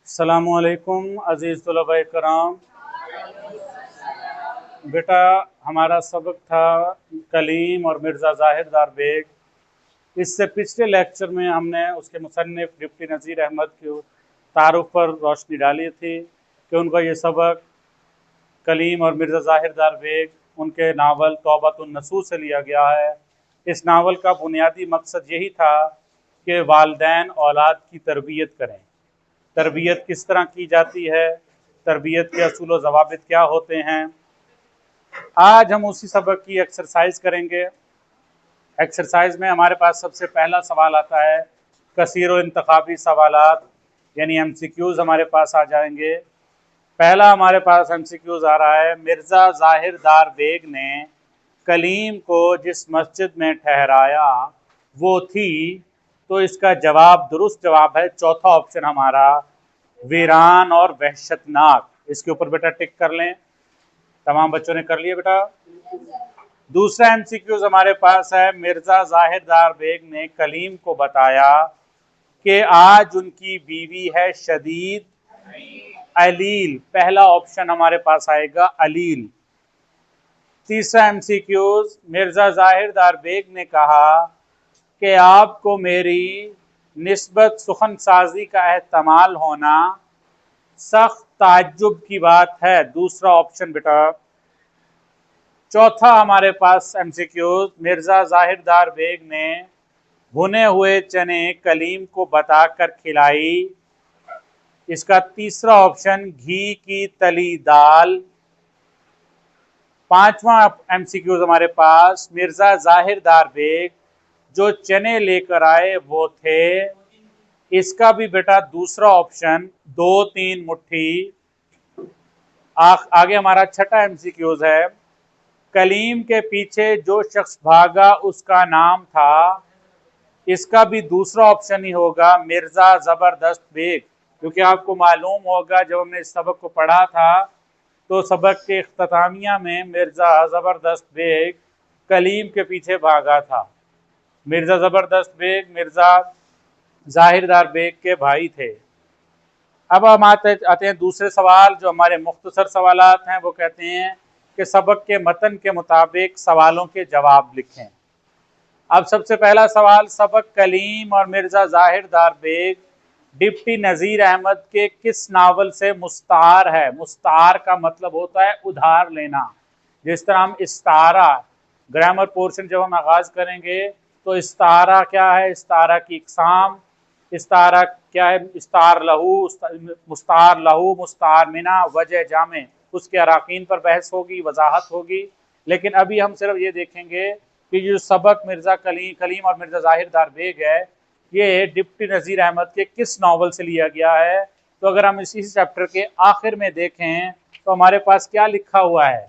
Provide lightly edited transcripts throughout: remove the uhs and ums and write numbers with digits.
अस्सलामुअलैकुम अज़ीज़ तलबा कराम। बेटा, हमारा सबक था कलीम और मिर्ज़ा ज़ाहिर दार बेग। इससे पिछले लेक्चर में हमने उसके मुसन्निफ़ डिप्टी नज़ीर अहमद के तारुफ़ पर रोशनी डाली थी कि उनका ये सबक कलीम और मिर्ज़ा ज़ाहिर दार बेग उनके नावल तौबतुन नसूह से लिया गया है। इस नावल का बुनियादी मकसद यही था कि वालिदैन औलाद की तरबियत करें। तरबियत किस तरह की जाती है, तरबियत के असूल व ज़वाबित क्या होते हैं। आज हम उसी सबक की एक्सरसाइज करेंगे। एक्सरसाइज में हमारे पास सबसे पहला सवाल आता है कसीर व इंतखाबी सवालात, यानी MCQs हमारे पास आ जाएंगे। पहला हमारे पास MCQs आ रहा है, मिर्ज़ा ज़ाहिर दार बेग ने कलीम को जिस मस्जिद में ठहराया वो थी, तो इसका जवाब दुरुस्त जवाब है चौथा ऑप्शन हमारा, वीरान और वहशतनाक। इसके ऊपर बेटा टिक कर लें। तमाम बच्चों ने कर लिए बेटा। दूसरा MCQs हमारे पास है, मिर्ज़ा ज़ाहिर दार बेग ने कलीम को बताया कि आज उनकी बीवी है शदीद अलील। पहला ऑप्शन हमारे पास आएगा अलील। तीसरा MCQs, मिर्ज़ा ज़ाहिर दार बेग ने कहा कि आपको मेरी निस्बत सुखन साजी का एहतमाल होना सख्त ताज्जुब की बात है। दूसरा ऑप्शन बेटा। चौथा हमारे पास MCQs, मिर्ज़ा ज़ाहिर दार बेग ने भुने हुए चने कलीम को बताकर खिलाई। इसका तीसरा ऑप्शन घी की तली दाल। पांचवा MCQs हमारे पास, मिर्ज़ा ज़ाहिर दार बेग जो चने लेकर आए वो थे। इसका भी बेटा दूसरा ऑप्शन 2-3 मुट्ठी। आगे हमारा छठा MCQs है, कलीम के पीछे जो शख्स भागा उसका नाम था। इसका भी दूसरा ऑप्शन ही होगा मिर्ज़ा ज़बरदस्त बेग, क्योंकि आपको मालूम होगा जब हमने इस सबक को पढ़ा था तो सबक के इख्तितामिया में मिर्ज़ा ज़बरदस्त बेग कलीम के पीछे भागा था। मिर्ज़ा ज़बरदस्त बेग मिर्ज़ा ज़ाहिर दार बेग के भाई थे। अब हम आते हैं दूसरे सवाल, जो हमारे मुख्तसर सवालात हैं। वो कहते हैं कि सबक के मतन के मुताबिक सवालों के जवाब लिखें। अब सबसे पहला सवाल, सबक कलीम और मिर्ज़ा ज़ाहिर दार बेग डिप्टी नज़ीर अहमद के किस नावल से मुस्तार है। मुस्तार का मतलब होता है उधार लेना। जिस तरह हम इस्तारा ग्रामर पोर्शन जब हम आगाज़ करेंगे तो इस्तारा क्या है, इस्तारा की इकसाम, इस्तारा क्या है, इस्तार लहू, मुस्तार लहू, मुस्तार मिना, वजह जामे, उसके अराकीन पर बहस होगी, वजाहत होगी। लेकिन अभी हम सिर्फ ये देखेंगे कि जो सबक मिर्ज़ा कलीम और मिर्ज़ा ज़ाहिर दार बेग है, ये डिप्टी नज़ीर अहमद के किस नावल से लिया गया है। तो अगर हम इसी चैप्टर के आखिर में देखें तो हमारे पास क्या लिखा हुआ है,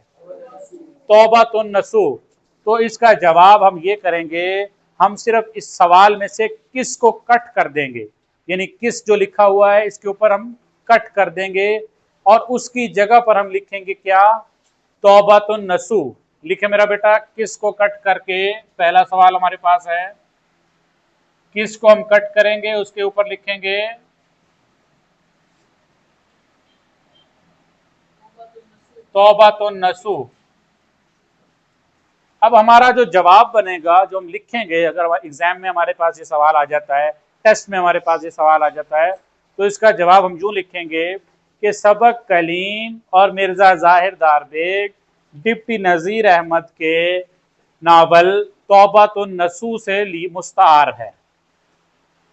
तौबतुन नसूह। तो इसका जवाब हम ये करेंगे, हम सिर्फ इस सवाल में से किस को कट कर देंगे, यानी किस जो लिखा हुआ है इसके ऊपर हम कट कर देंगे और उसकी जगह पर हम लिखेंगे क्या, तौबतुन नसूह। लिखे मेरा बेटा, किस को कट करके। पहला सवाल हमारे पास है, किस को हम कट करेंगे उसके ऊपर लिखेंगे तौबतुन नसूह। अब हमारा जो जवाब बनेगा, जो हम लिखेंगे, अगर एग्जाम में हमारे पास ये सवाल आ जाता है, टेस्ट में हमारे पास ये सवाल आ जाता है, तो इसका जवाब हम यूं लिखेंगे कि सबक कलीम और मिर्ज़ा ज़ाहिर दार बेग डिप्टी नज़ीर अहमद के नावल तौबतुन नसूह से मुस्तार है।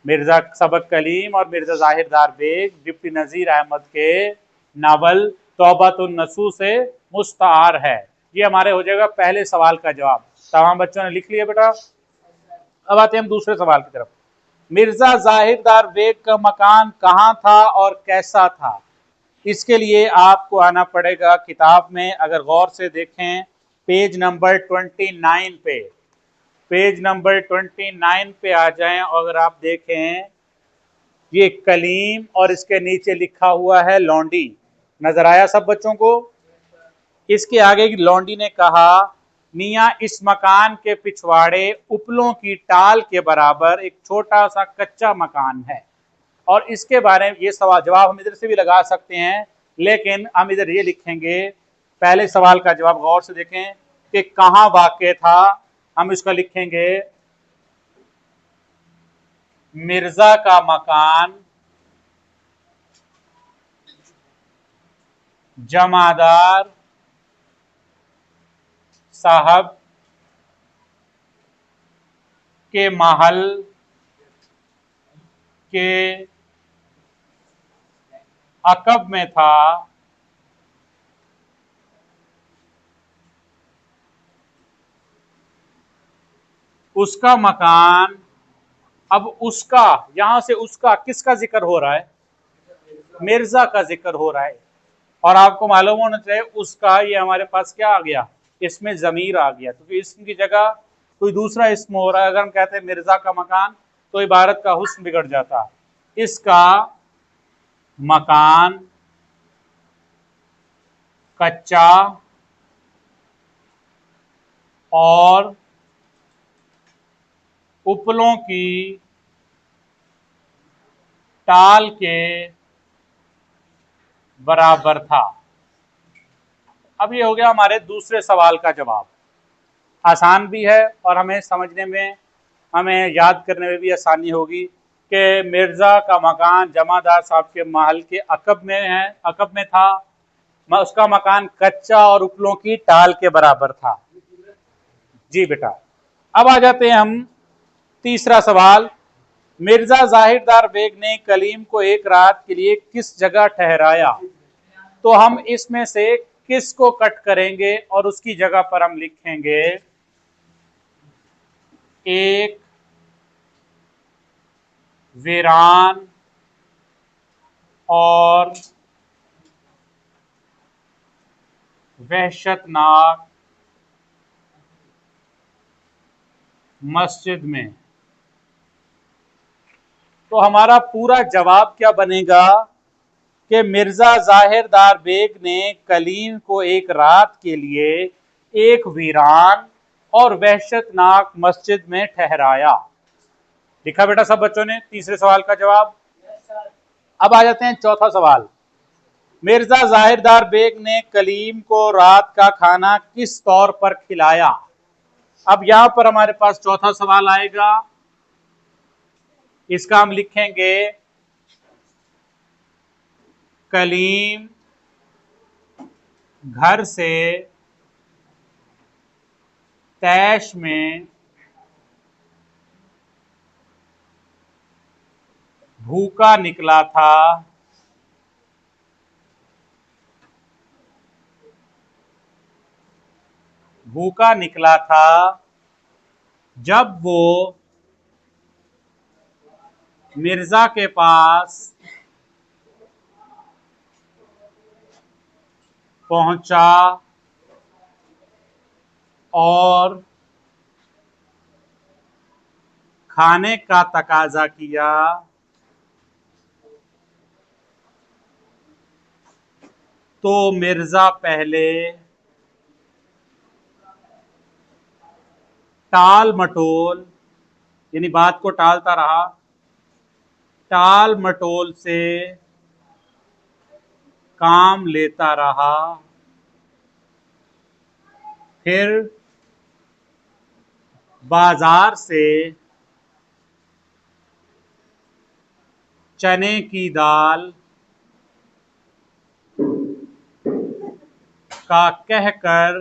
मिर्ज़ा सबक कलीम और मिर्ज़ा ज़ाहिर दार बेग डिप्टी नज़ीर अहमद के नावल तौबतुन नसूह से मुस्तार है। ये हमारे हो जाएगा पहले सवाल का जवाब। तमाम बच्चों ने लिख लिया बेटा। अब आते हैं हम दूसरे सवाल की तरफ। मिर्ज़ा ज़ाहिर दार बेग का मकान कहाँ था और कैसा था। इसके लिए आपको आना पड़ेगा किताब में। अगर गौर से देखें पेज नंबर 29 पे, पेज नंबर 29 पे आ जाएं और अगर आप देखें ये कलीम और इसके नीचे लिखा हुआ है लौंडी। नजर आया सब बच्चों को। इसके आगे की लौंडी ने कहा, मियाँ इस मकान के पिछवाड़े उपलों की टाल के बराबर एक छोटा सा कच्चा मकान है। और इसके बारे में ये सवाल जवाब हम इधर से भी लगा सकते हैं, लेकिन हम इधर ये लिखेंगे, पहले सवाल का जवाब गौर से देखें कि कहां वाक़ था। हम इसका लिखेंगे मिर्जा का मकान जमादार साहब के महल के अकब में था। उसका मकान, अब उसका, यहां से उसका किसका जिक्र हो रहा है? मिर्जा का जिक्र हो रहा है। और आपको मालूम होना चाहिए उसका, ये हमारे पास क्या आ गया, इसमें जमीर आ गया, क्योंकि इसम की जगह कोई दूसरा इसम हो रहा है। अगर हम कहते हैं मिर्जा का मकान तो इबारत का हुस्न बिगड़ जाता। इसका मकान कच्चा और उपलों की टाल के बराबर था। अब ये हो गया हमारे दूसरे सवाल का जवाब। आसान भी है और हमें समझने में, हमें याद करने में भी आसानी होगी कि मिर्जा का मकान जमादार साहब के महल के अकब में है, अकब में था। उसका मकान कच्चा और उपलों की टाल के बराबर था। जी बेटा, अब आ जाते हैं हम तीसरा सवाल। मिर्जा जाहिरदार बेग ने कलीम को एक रात के लिए किस जगह ठहराया? तो हम इसमें से किस को कट करेंगे और उसकी जगह पर हम लिखेंगे एक वीरान और वहशतनाक मस्जिद में। तो हमारा पूरा जवाब क्या बनेगा कि मिर्जा जाहिरदार बेग ने कलीम को एक रात के लिए एक वीरान और वहशतनाक मस्जिद में ठहराया। लिखा बेटा सब बच्चों ने तीसरे सवाल का जवाब? अब आ जाते हैं चौथा सवाल। मिर्जा जाहिरदार बेग ने कलीम को रात का खाना किस तौर पर खिलाया? अब यहां पर हमारे पास चौथा सवाल आएगा, इसका हम लिखेंगे कलीम घर से तैश में भूखा निकला था। भूखा निकला था जब वो मिर्जा के पास पहुंचा और खाने का तकाजा किया। तो मिर्जा पहले टाल मटोल, यानी बात को टालता रहा, टाल मटोल से काम लेता रहा। फिर बाजार से चने की दाल का कहकर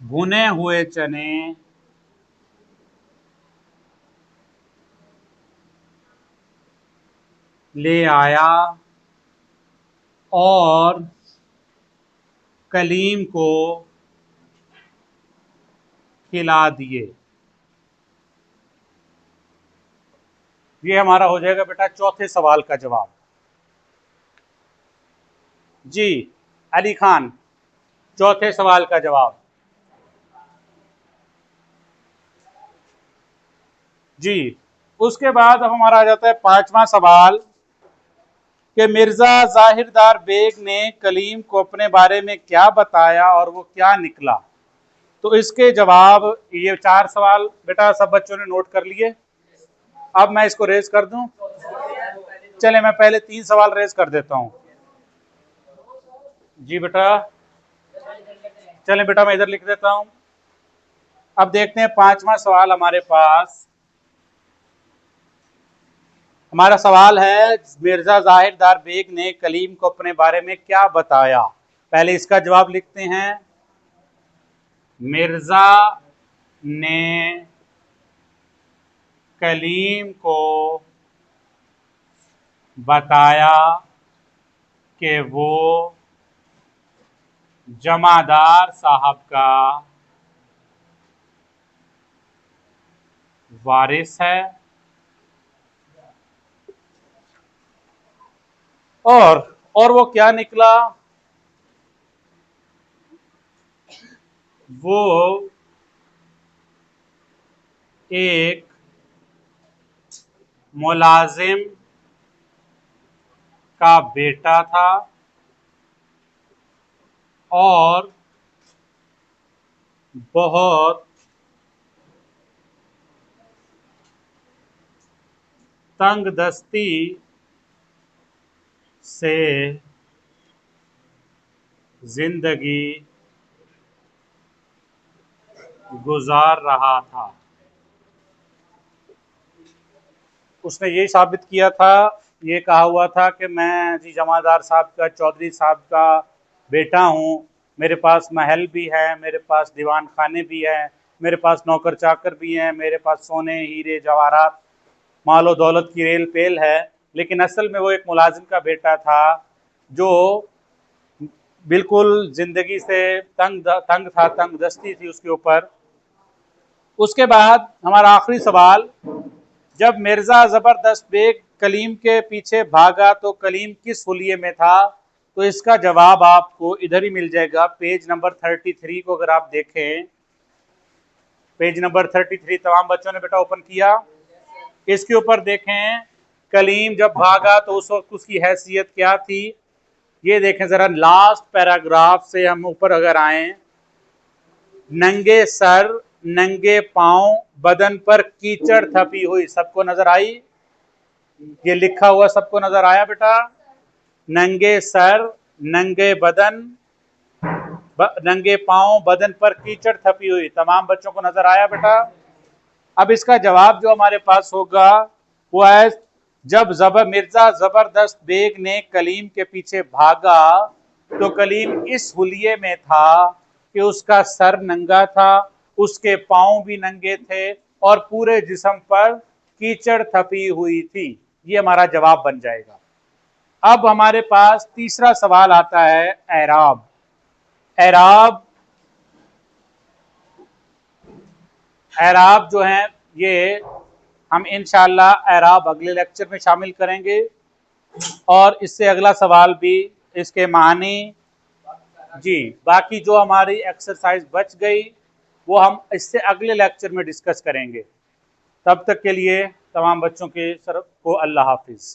भुने हुए चने ले आया और कलीम को खिला दिए। ये हमारा हो जाएगा बेटा चौथे सवाल का जवाब। जी अली खान, चौथे सवाल का जवाब। जी उसके बाद अब हमारा आ जाता है पांचवा सवाल कि मिर्जा जाहिरदार बेग ने कलीम को अपने बारे में क्या बताया और वो क्या निकला। तो इसके जवाब, ये चार सवाल बेटा सब बच्चों ने नोट कर लिए? अब मैं इसको रेज कर दूं। चले मैं पहले 3 सवाल रेज कर देता हूं। जी बेटा, चले बेटा मैं इधर लिख देता हूं। अब देखते हैं 5वां सवाल हमारे पास। हमारा सवाल है, मिर्जा जाहिर दार बेग ने कलीम को अपने बारे में क्या बताया। पहले इसका जवाब लिखते हैं। मिर्जा ने कलीम को बताया कि वो जमादार साहब का वारिस है और वो क्या निकला, वो एक मुलाजिम का बेटा था और बहुत तंगदस्ती से जिंदगी गुजार रहा था। उसने ये साबित किया था, ये कहा हुआ था कि मैं जी जमादार साहब का, चौधरी साहब का बेटा हूँ, मेरे पास महल भी है, मेरे पास दीवान खाने भी हैं, मेरे पास नौकर चाकर भी हैं, मेरे पास सोने हीरे जवाहरात मालो दौलत की रेल पेल है। लेकिन असल में वो एक मुलाजिम का बेटा था जो बिल्कुल जिंदगी से तंग था, तंगदस्ती थी उसके ऊपर। उसके बाद हमारा आखिरी सवाल, जब मिर्जा जबरदस्त बेग कलीम के पीछे भागा तो कलीम किस हुलिये में था। तो इसका जवाब आपको इधर ही मिल जाएगा, पेज नंबर 33 को अगर आप देखें, पेज नंबर 33 तमाम बच्चों ने बेटा ओपन किया। इसके ऊपर देखें, कलीम जब भागा तो उस वक्त उसकी हैसियत क्या थी। ये देखें जरा, लास्ट पैराग्राफ से हम ऊपर अगर आए, नंगे सर नंगे पांव बदन पर कीचड़ थपी हुई, सबको नजर आई? ये लिखा हुआ सबको नजर आया बेटा? नंगे सर नंगे बदन नंगे पांव बदन पर कीचड़ थपी हुई, तमाम बच्चों को नजर आया बेटा? अब इसका जवाब जो हमारे पास होगा वो है, जब मिर्जा जबरदस्त बेग ने कलीम के पीछे भागा तो कलीम इस हुलिये में था कि उसका सर नंगा था, उसके पांव भी नंगे थे और पूरे जिस्म पर कीचड़ थपी हुई थी। ये हमारा जवाब बन जाएगा। अब हमारे पास तीसरा सवाल आता है, एराब। एराब जो है ये हम इंशाअल्लाह एराब अगले लेक्चर में शामिल करेंगे, और इससे अगला सवाल भी, इसके मानी जी, बाकी जो हमारी एक्सरसाइज बच गई वो हम इससे अगले लेक्चर में डिस्कस करेंगे। तब तक के लिए तमाम बच्चों के तरफ को अल्लाह हाफिज।